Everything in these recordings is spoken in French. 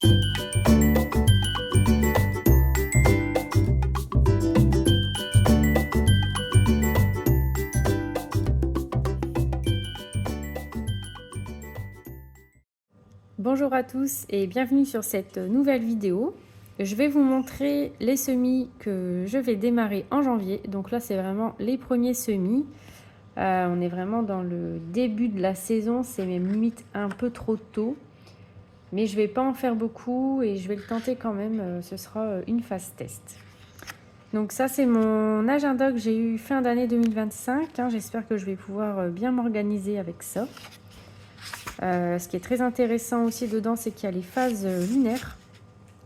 Bonjour à tous et bienvenue sur cette nouvelle vidéo. Je vais vous montrer les semis que je vais démarrer en janvier. Donc là, c'est vraiment les premiers semis. On est vraiment dans le début de la saison, c'est même limite un peu trop tôt. Mais je ne vais pas en faire beaucoup et je vais le tenter quand même. Ce sera une phase test. Donc ça, c'est mon agenda que j'ai eu fin d'année 2025. J'espère que je vais pouvoir bien m'organiser avec ça. Ce qui est très intéressant aussi dedans, c'est qu'il y a les phases lunaires.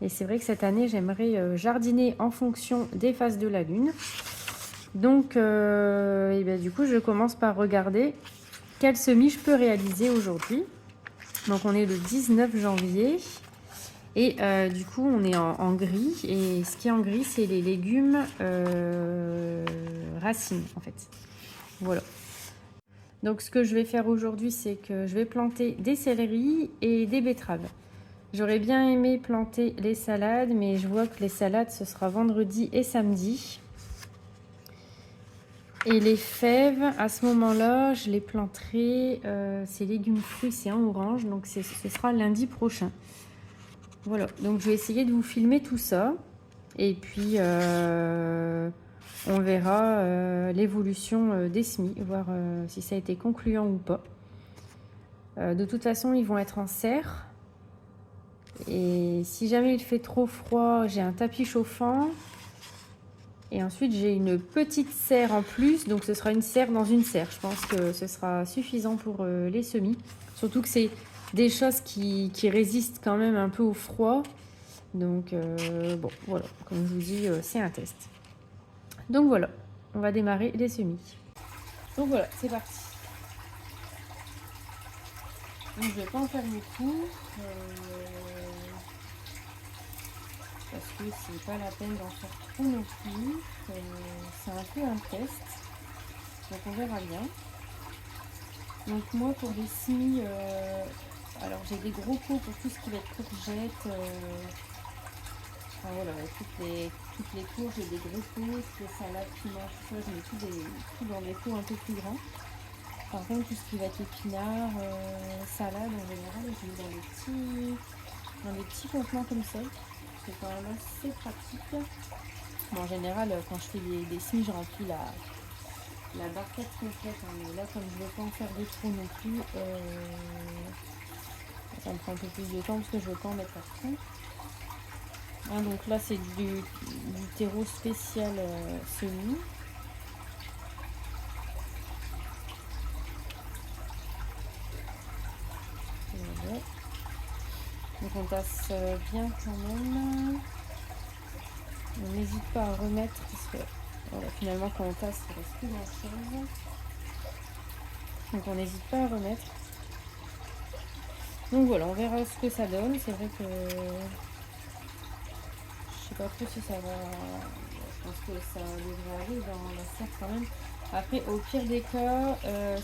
Et c'est vrai que cette année, j'aimerais jardiner en fonction des phases de la lune. Donc, du coup, je commence par regarder quel semis je peux réaliser aujourd'hui. Donc, on est le 19 janvier. Et du coup, on est en gris. Et ce qui est en gris, c'est les légumes racines, en fait. Voilà. Donc ce que je vais faire aujourd'hui, c'est que je vais planter des céleris et des betteraves. J'aurais bien aimé planter les salades, mais je vois que les salades, ce sera vendredi et samedi. Et les fèves, à ce moment-là, je les planterai, ces légumes fruits, c'est en orange, donc ce sera lundi prochain. Voilà, donc je vais essayer de vous filmer tout ça. Et puis, on verra l'évolution des semis, voir si ça a été concluant ou pas. De toute façon, ils vont être en serre. Et si jamais il fait trop froid, j'ai un tapis chauffant. Et ensuite, j'ai une petite serre en plus. Donc, ce sera une serre dans une serre. Je pense que ce sera suffisant pour les semis. Surtout que c'est des choses qui résistent quand même un peu au froid. Donc, bon, voilà. Comme je vous dis, c'est un test. Donc, voilà. On va démarrer les semis. Donc, voilà, c'est parti. Donc, je ne vais pas en faire beaucoup. Parce que c'est pas la peine d'en faire trop non plus. C'est un peu un test. Donc, on verra bien. Donc, moi, pour les semis, alors j'ai des gros pots pour tout ce qui va être courgettes. Enfin, voilà, toutes les courges, j'ai des gros pots. Les salades, piments, tout ça, je mets tout dans des pots un peu plus grands. Par contre, tout ce qui va être épinards, salade, en général, je mets dans des petits contenants comme ça. C'est quand même assez pratique. Bon, en général, quand je fais des semis, je remplis la barquette complète. Mais là, comme je ne veux pas en faire de trop non plus, ça me prend un peu plus de temps parce que je ne veux pas en mettre partout. Donc là, c'est du terreau spécial semis. Voilà. Donc on tasse bien quand même. On n'hésite pas à remettre parce que voilà, finalement quand on tasse, il ne reste plus grand chose. Donc on n'hésite pas à remettre. Donc voilà, on verra ce que ça donne. C'est vrai que je sais pas trop si ça va. Je pense que ça devrait aller dans la serre quand même. Après, au pire des cas,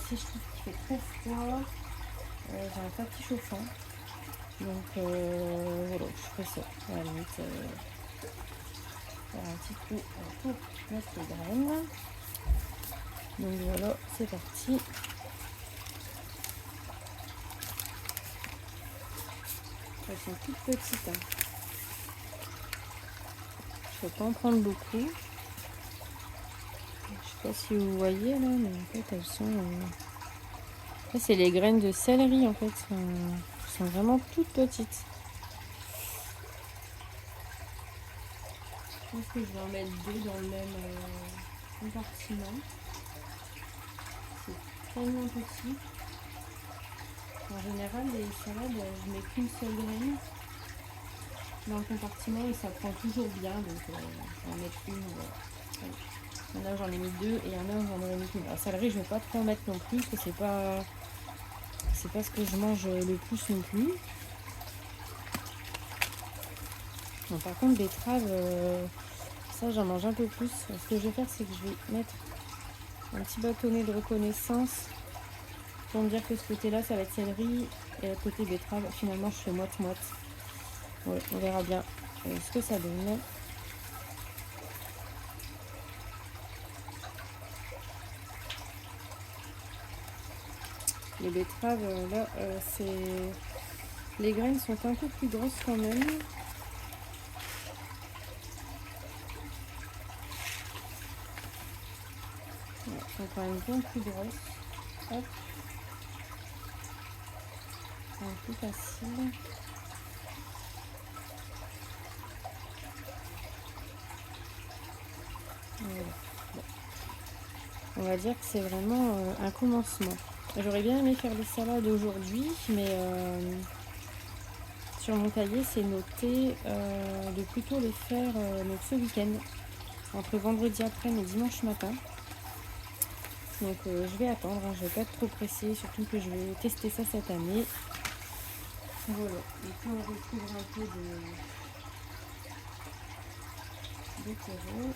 si je trouve qu'il fait trop froid, j'ai un tapis chauffant. Donc voilà, je ferai ça. À la limite, faire un petit coup pour mettre les graines. Donc voilà, c'est parti. Elles sont toutes petites. Il ne faut pas en prendre beaucoup. Je ne sais pas si vous voyez là, mais en fait elles sont. Là, c'est les graines de céleri en fait. Elles sont vraiment toutes petites. Je pense que je vais en mettre deux dans le même compartiment. C'est tellement petit. En général, les salades, je mets qu'une seule graine dans le compartiment et ça prend toujours bien. Donc, j'en mets une. Il y en a, j'en ai mis deux et il y en a, j'en aurais mis une. La céleri, je ne vais pas trop en mettre non plus parce que c'est pas ce que je mange le plus non plus. Bon, par contre, betterave, ça, j'en mange un peu plus. Ce que je vais faire, c'est que je vais mettre un petit bâtonnet de reconnaissance pour me dire que ce côté-là, ça va être céleri et le côté betterave, finalement, je fais moite-moite. Ouais, on verra bien ce que ça donne. Les betteraves, là, les graines sont un peu plus grosses quand même. Ouais, elles sont quand même bien plus grosses. Hop. C'est un peu facile. Voilà. Bon. On va dire que c'est vraiment un commencement. J'aurais bien aimé faire des salades aujourd'hui, mais sur mon cahier c'est noté de plutôt les faire donc ce week-end, entre vendredi après-midi et dimanche matin. Donc je vais attendre, hein, je vais pas être trop pressée, surtout que je vais tester ça cette année. Voilà, et puis on retrouve un peu de terreau.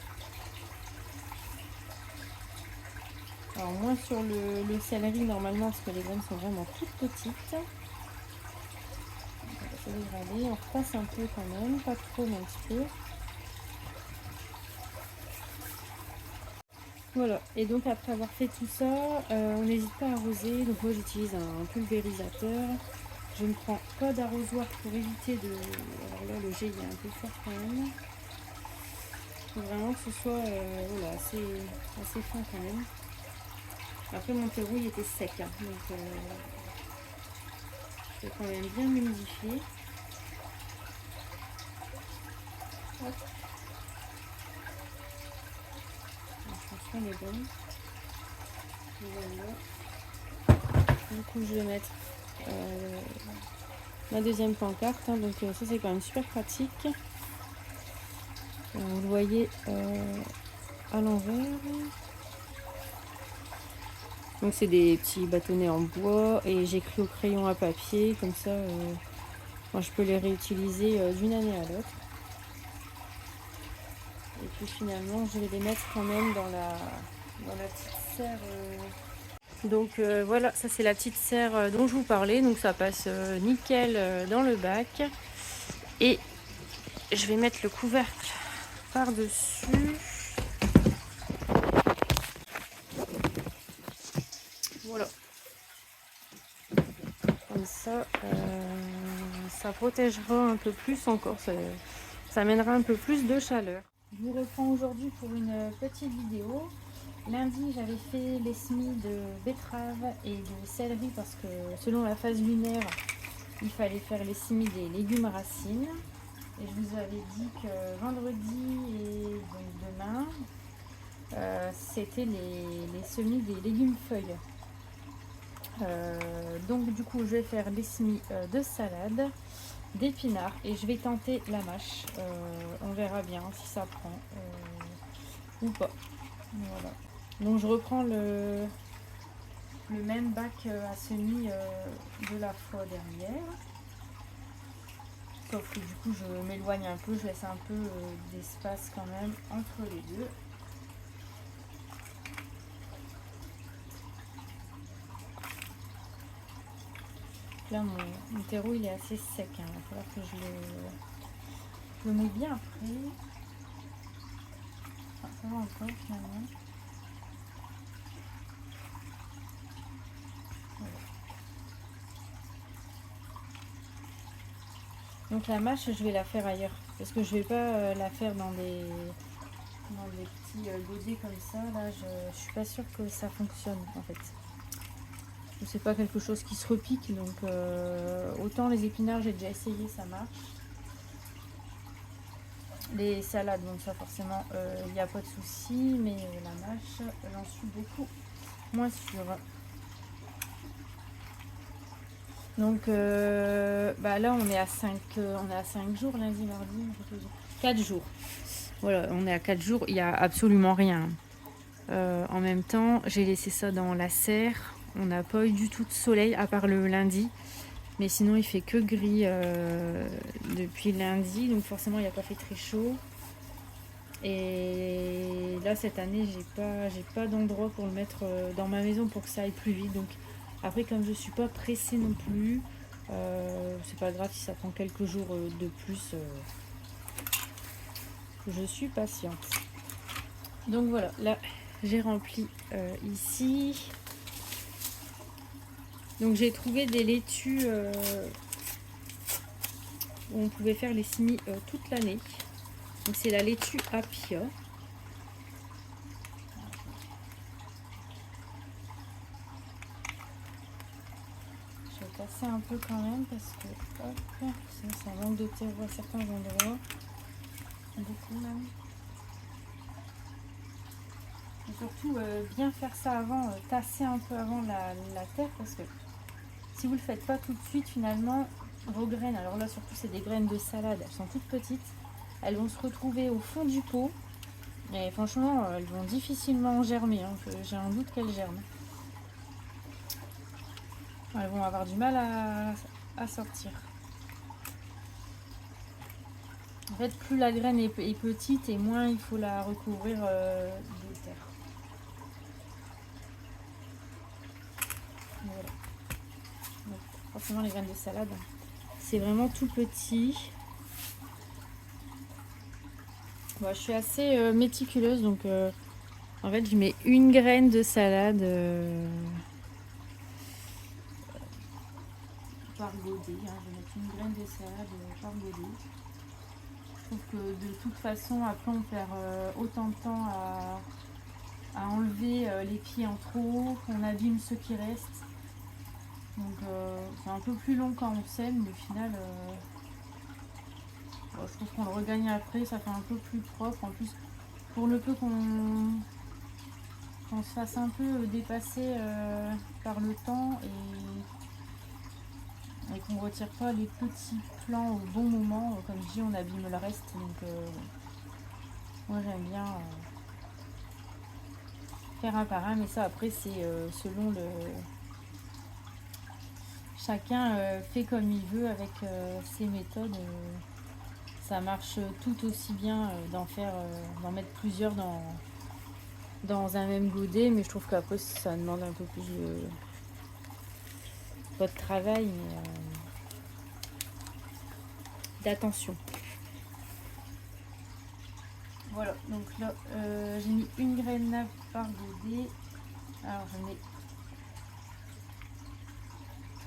Alors moins sur le céleri normalement parce que les graines sont vraiment toutes petites. On va se dégrader, on repasse un peu quand même, pas trop non plus. Voilà, et donc après avoir fait tout ça, on n'hésite pas à arroser. Donc moi j'utilise un pulvérisateur. Je ne prends pas d'arrosoir pour éviter de... Alors là le jet il est un peu fort quand même. Il faut vraiment que ce soit voilà, assez fin quand même. Après mon terreau il était sec, hein, donc je vais quand même bien l'humidifier. Hop. Je pense qu'on est bon. Voilà. Du coup je vais mettre ma deuxième pancarte, hein, donc ça c'est quand même super pratique. Vous le voyez à l'envers. Donc c'est des petits bâtonnets en bois et j'écris au crayon à papier, comme ça moi je peux les réutiliser d'une année à l'autre. Et puis finalement je vais les mettre quand même dans la petite serre. Donc voilà, ça c'est la petite serre dont je vous parlais, donc ça passe nickel dans le bac. Et je vais mettre le couvercle par-dessus. Voilà. Comme ça, ça protégera un peu plus encore, ça amènera un peu plus de chaleur. Je vous reprends aujourd'hui pour une petite vidéo. Lundi, j'avais fait les semis de betterave et de céleri parce que selon la phase lunaire, il fallait faire les semis des légumes racines. Et je vous avais dit que vendredi et donc demain, c'était les semis des légumes feuilles. Donc du coup je vais faire les semis de salade, d'épinards et je vais tenter la mâche. On verra bien si ça prend ou pas. Voilà. Donc je reprends le même bac à semis de la fois dernière. Sauf que du coup je m'éloigne un peu, je laisse un peu d'espace quand même entre les deux. Là mon terreau il est assez sec, hein. Il va falloir que je le mouille bien après. Enfin, ça va encore finalement. Voilà. Donc la mâche je vais la faire ailleurs parce que je vais pas la faire dans des petits godets comme ça. Là je suis pas sûre que ça fonctionne en fait. C'est pas quelque chose qui se repique, donc autant les épinards j'ai déjà essayé, ça marche. Les salades, donc ça forcément il n'y a pas de souci, mais la mâche j'en suis beaucoup moins sûre. Donc bah là on est à 5 jours, lundi, mardi, 4 jours. Voilà, on est à 4 jours, il n'y a absolument rien. En même temps, j'ai laissé ça dans la serre. On n'a pas eu du tout de soleil à part le lundi. Mais sinon, il fait que gris depuis lundi. Donc forcément, il n'y a pas fait très chaud. Et là, cette année, j'ai pas d'endroit pour le mettre dans ma maison pour que ça aille plus vite. Donc après, comme je suis pas pressée non plus, C'est pas grave si ça prend quelques jours de plus. Je suis patiente. Donc voilà, là j'ai rempli ici. Donc j'ai trouvé des laitues où on pouvait faire les semis toute l'année. Donc c'est la laitue Apia. Je vais passer un peu quand même parce que hop, ça manque de terreau à certains endroits. Beaucoup même. Et surtout bien faire ça avant, tasser un peu avant la terre parce que si vous ne le faites pas tout de suite, finalement, vos graines, alors là surtout c'est des graines de salade, elles sont toutes petites, elles vont se retrouver au fond du pot et franchement elles vont difficilement germer, hein. J'ai un doute qu'elles germent. Elles vont avoir du mal à sortir. En fait, plus la graine est petite et moins il faut la recouvrir de terre. Voilà. Donc, forcément les graines de salade, c'est vraiment tout petit. Bon, je suis assez méticuleuse, donc en fait je mets une graine de salade par godet. Hein. Je vais mettre une graine de salade par godet. Je trouve que de toute façon après on perd autant de temps à enlever les pieds en trop, on abîme ceux qui restent. Donc c'est un peu plus long quand on sème, mais au final je trouve qu'on le regagne après, ça fait un peu plus propre. En plus, pour le peu qu'on se fasse un peu dépasser par le temps et qu'on ne retire pas les petits plants au bon moment, comme je dis, on abîme le reste. Donc moi j'aime bien faire un par un, mais ça après c'est selon le... Chacun fait comme il veut avec ses méthodes. Ça marche tout aussi bien d'en mettre plusieurs dans un même godet, mais je trouve qu'après ça demande un peu plus de votre travail, mais d'attention. Voilà, donc là j'ai mis une graine par godet. Alors je mets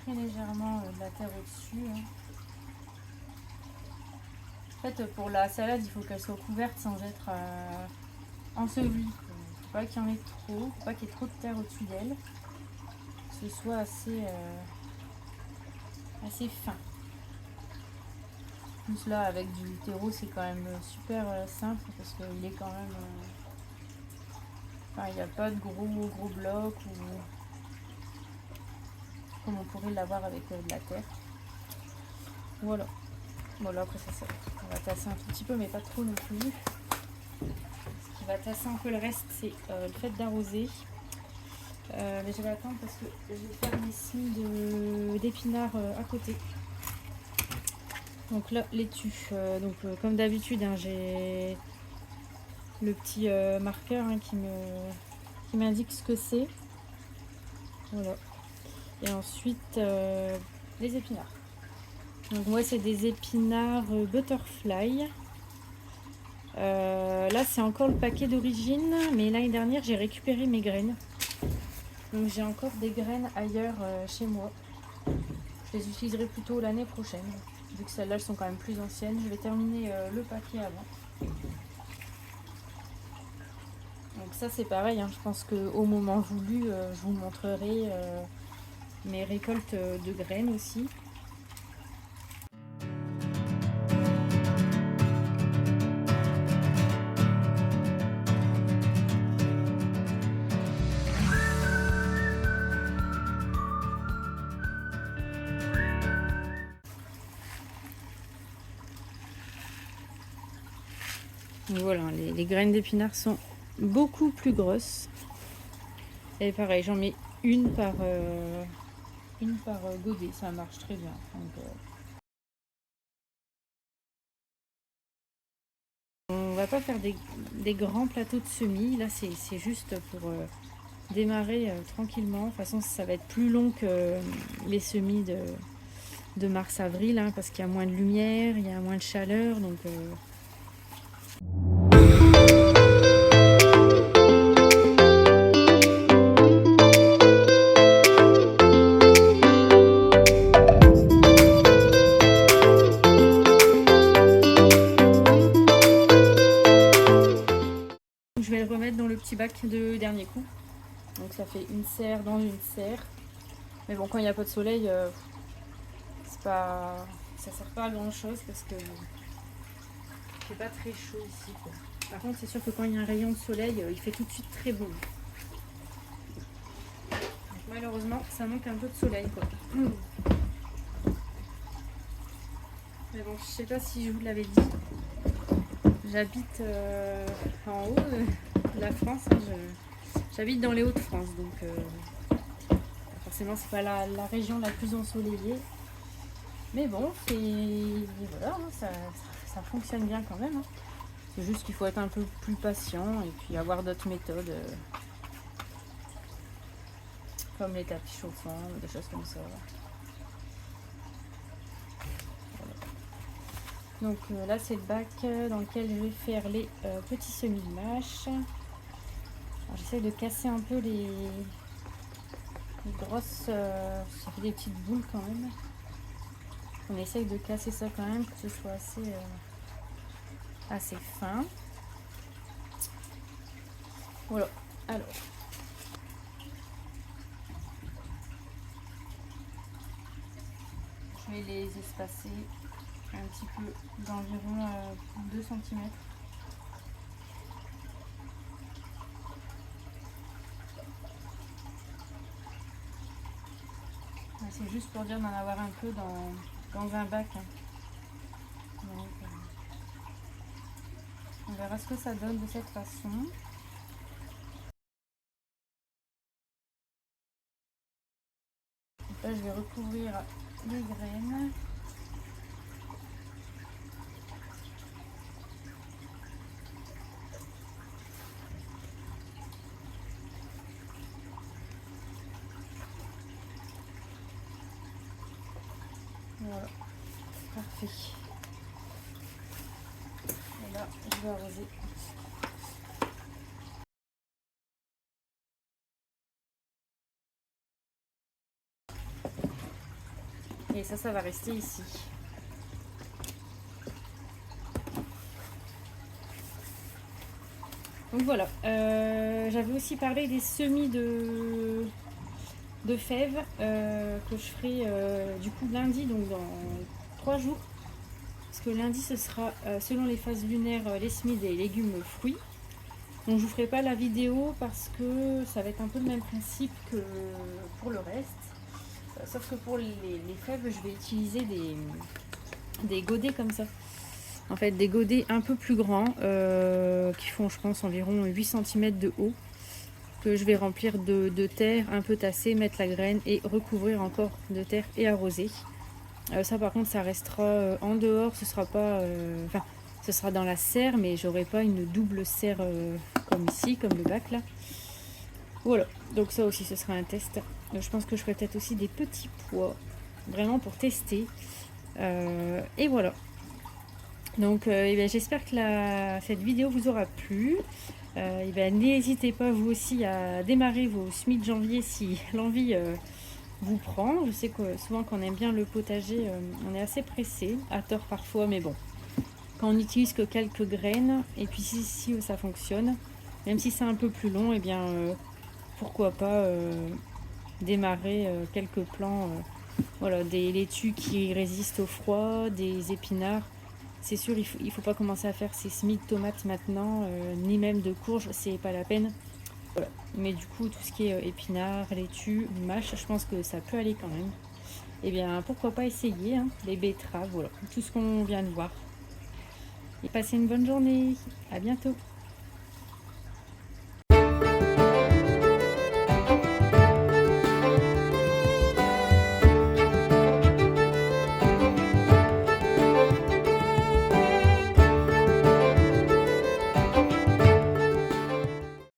très légèrement de la terre au-dessus. Hein. En fait, pour la salade, il faut qu'elle soit couverte sans être ensevelie. Il ne faut pas qu'il y en ait trop, il ne faut pas qu'il y ait trop de terre au-dessus d'elle. Que ce soit assez fin. Plus là, avec du terreau, c'est quand même super simple parce qu'il est quand même... il n'y a pas de gros blocs ou comme on pourrait l'avoir avec de la terre. Voilà. Voilà, après ça, on va tasser un tout petit peu, mais pas trop non plus. Ce qui va tasser un peu le reste, c'est le fait d'arroser. Mais je vais attendre parce que je vais faire mes semis d'épinards à côté. Donc là, laitue. Comme d'habitude, hein, j'ai le petit marqueur hein, qui m'indique ce que c'est. Voilà. Et ensuite, les épinards. Donc moi, c'est des épinards butterfly. Là, c'est encore le paquet d'origine, mais l'année dernière, j'ai récupéré mes graines. Donc j'ai encore des graines ailleurs chez moi. Je les utiliserai plutôt l'année prochaine. Vu que celles-là, elles sont quand même plus anciennes. Je vais terminer le paquet avant. Donc ça, c'est pareil. Hein. Je pense qu'au moment voulu, je vous montrerai mes récoltes de graines aussi. Voilà, les graines d'épinards sont beaucoup plus grosses. Et pareil, j'en mets une par godet, ça marche très bien. Donc, on va pas faire des grands plateaux de semis. Là, c'est juste pour démarrer tranquillement. De toute façon, ça va être plus long que les semis de mars-avril, hein, parce qu'il y a moins de lumière, il y a moins de chaleur, donc je vais le remettre dans le petit bac de dernier coup. Donc ça fait une serre dans une serre. Mais bon, quand il n'y a pas de soleil, c'est pas, ça sert pas à grand chose parce que c'est pas très chaud ici, quoi. Par contre, c'est sûr que quand il y a un rayon de soleil, il fait tout de suite très beau. Donc, malheureusement, ça manque un peu de soleil, quoi. Mais bon, je sais pas si je vous l'avais dit. J'habite en haut de la France. Hein, j'habite dans les Hauts-de-France, donc forcément, c'est pas la région la plus ensoleillée. Mais bon, voilà, hein, ça fonctionne bien quand même. Hein. C'est juste qu'il faut être un peu plus patient et puis avoir d'autres méthodes, comme les tapis chauffants, des choses comme ça. Voilà. Donc là, c'est le bac dans lequel je vais faire les petits semis de mâche. J'essaie de casser un peu les grosses, ça fait des petites boules quand même. On essaye de casser ça quand même, que ce soit assez fin. Voilà, alors. Je vais les espacer un petit peu d'environ 2 cm. C'est juste pour dire d'en avoir un peu dans un bac. Hein. Donc, on verra ce que ça donne de cette façon. Donc là, je vais recouvrir les graines. Voilà, parfait. Et là, je vais arroser. Et ça va rester ici. Donc voilà, j'avais aussi parlé des semis de fèves que je ferai du coup lundi, donc dans 3 jours. Parce que lundi, ce sera, selon les phases lunaires, les semis des légumes fruits. Donc je vous ferai pas la vidéo parce que ça va être un peu le même principe que pour le reste. Sauf que pour les fèves, je vais utiliser des godets comme ça. En fait, des godets un peu plus grands, qui font, je pense, environ 8 cm de haut, que je vais remplir de terre, un peu tassée, mettre la graine et recouvrir encore de terre et arroser. Ça, par contre, ça restera en dehors, ce sera pas... Enfin, ce sera dans la serre, mais j'aurai pas une double serre comme ici, comme le bac là. Voilà, donc ça aussi, ce sera un test. Je pense que je ferai peut-être aussi des petits pois, vraiment pour tester. Et voilà. Donc j'espère que cette vidéo vous aura plu. N'hésitez pas vous aussi à démarrer vos semis de janvier si l'envie vous prend. Je sais que souvent quand on aime bien le potager, on est assez pressé, à tort parfois, mais bon. Quand on n'utilise que quelques graines, et puis si ça fonctionne, même si c'est un peu plus long, pourquoi pas démarrer quelques plants. Voilà, des laitues qui résistent au froid, des épinards. C'est sûr, il faut pas commencer à faire ces semis de tomates maintenant, ni même de courges, c'est pas la peine. Voilà. Mais du coup, tout ce qui est épinards, laitue, mâche, je pense que ça peut aller quand même. Pourquoi pas essayer, hein, les betteraves, voilà, tout ce qu'on vient de voir. Et passez une bonne journée, à bientôt.